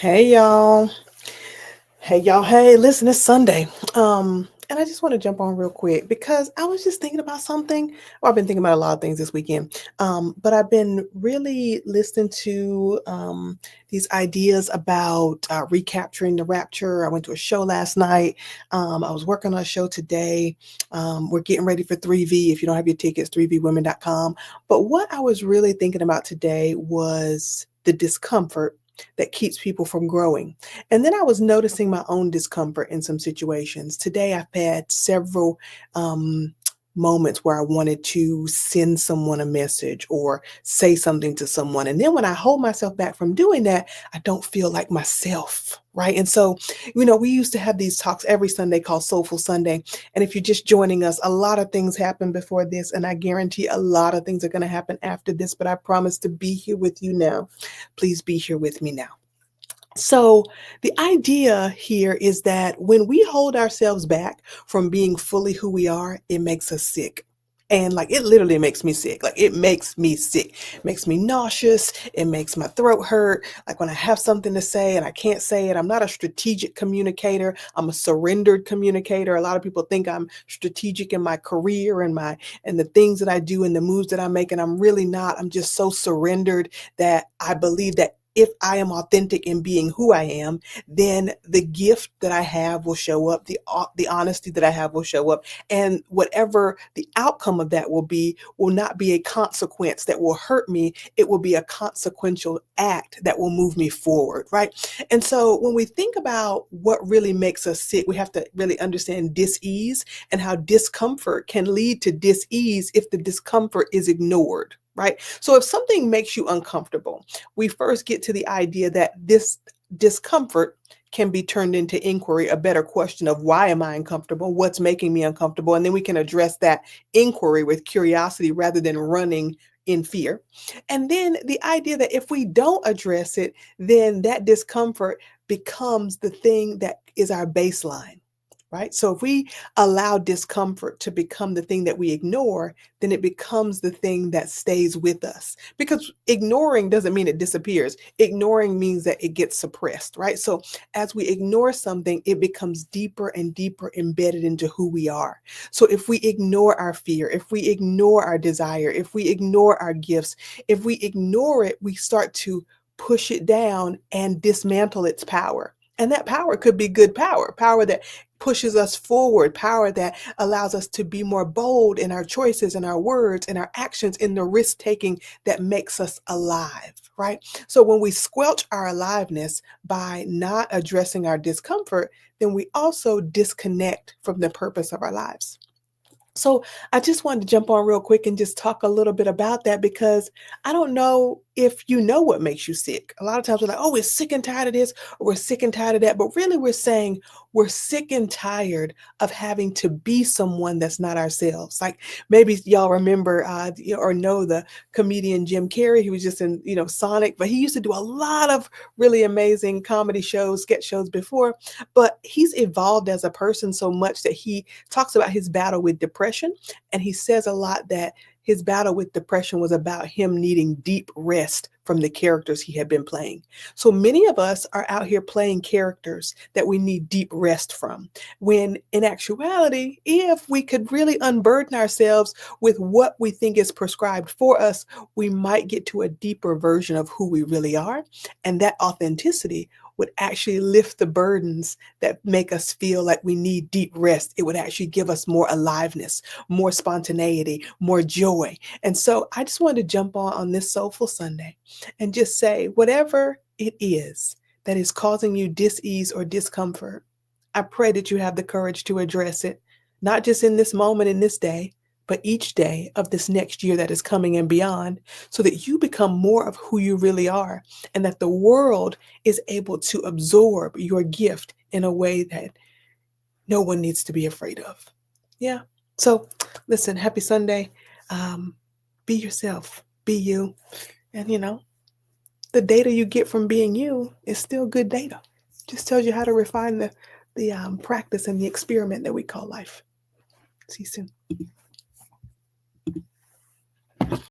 Hey y'all. Hey y'all. Hey, listen, it's Sunday. And I just want to jump on real quick because I was just thinking about something. Well, I've been thinking about a lot of things this weekend. But I've been really listening to these ideas about recapturing the rapture. I went to a show last night. I was working on a show today. We're getting ready for 3V. If you don't have your tickets, 3vwomen.com. But what I was really thinking about today was the discomfort that keeps people from growing. And then I was noticing my own discomfort in some situations. Today, I've had several moments where I wanted to send someone a message or say something to someone. And then when I hold myself back from doing that, I don't feel like myself. Right. And so, we used to have these talks every Sunday called Soulful Sunday. And if you're just joining us, a lot of things happened before this. And I guarantee a lot of things are going to happen after this. But I promise to be here with you now. Please be here with me now. So, the idea here is that when we hold ourselves back from being fully who we are, it makes us sick. And like it literally makes me sick. Like it makes me sick. It makes me nauseous. It makes my throat hurt. Like when I have something to say and I can't say it, I'm not a strategic communicator. I'm a surrendered communicator. A lot of people think I'm strategic in my career and the things that I do and the moves that I make, and I'm really not. I'm just so surrendered that I believe that if I am authentic in being who I am, then the gift that I have will show up, the honesty that I have will show up, and whatever the outcome of that will not be a consequence that will hurt me. It will be a consequential act that will move me forward, right? And so when we think about what really makes us sick, we have to really understand dis-ease and how discomfort can lead to dis-ease if the discomfort is ignored. Right. So if something makes you uncomfortable, we first get to the idea that this discomfort can be turned into inquiry, a better question of why am I uncomfortable? What's making me uncomfortable? And then we can address that inquiry with curiosity rather than running in fear. And then the idea that if we don't address it, then that discomfort becomes the thing that is our baseline. Right. So if we allow discomfort to become the thing that we ignore, then it becomes the thing that stays with us. Because ignoring doesn't mean it disappears. Ignoring means that it gets suppressed, right? So as we ignore something, it becomes deeper and deeper embedded into who we are. So if we ignore our fear, if we ignore our desire, if we ignore our gifts, if we ignore it, we start to push it down and dismantle its power. And that power could be good power that pushes us forward, power that allows us to be more bold in our choices and our words and our actions in the risk taking that makes us alive, right? So when we squelch our aliveness by not addressing our discomfort, then we also disconnect from the purpose of our lives. So I just wanted to jump on real quick and just talk a little bit about that because I don't know if you know what makes you sick. A lot of times we're like, oh, we're sick and tired of this, or we're sick and tired of that. But really, we're saying we're sick and tired of having to be someone that's not ourselves. Like maybe y'all remember or know the comedian Jim Carrey. He was just in, Sonic, but he used to do a lot of really amazing comedy shows, sketch shows before. But he's evolved as a person so much that he talks about his battle with depression. And he says a lot that his battle with depression was about him needing deep rest from the characters he had been playing. So many of us are out here playing characters that we need deep rest from. When in actuality, if we could really unburden ourselves with what we think is prescribed for us, we might get to a deeper version of who we really are. And that authenticity would actually lift the burdens that make us feel like we need deep rest. It would actually give us more aliveness, more spontaneity, more joy. And so I just wanted to jump on this Soulful Sunday and just say, whatever it is that is causing you dis-ease or discomfort, I pray that you have the courage to address it, not just in this moment, in this day, but each day of this next year that is coming and beyond, so that you become more of who you really are and that the world is able to absorb your gift in a way that no one needs to be afraid of. Yeah. So listen, happy Sunday. Be yourself, be you. And the data you get from being you is still good data. Just tells you how to refine the practice and the experiment that we call life. See you soon.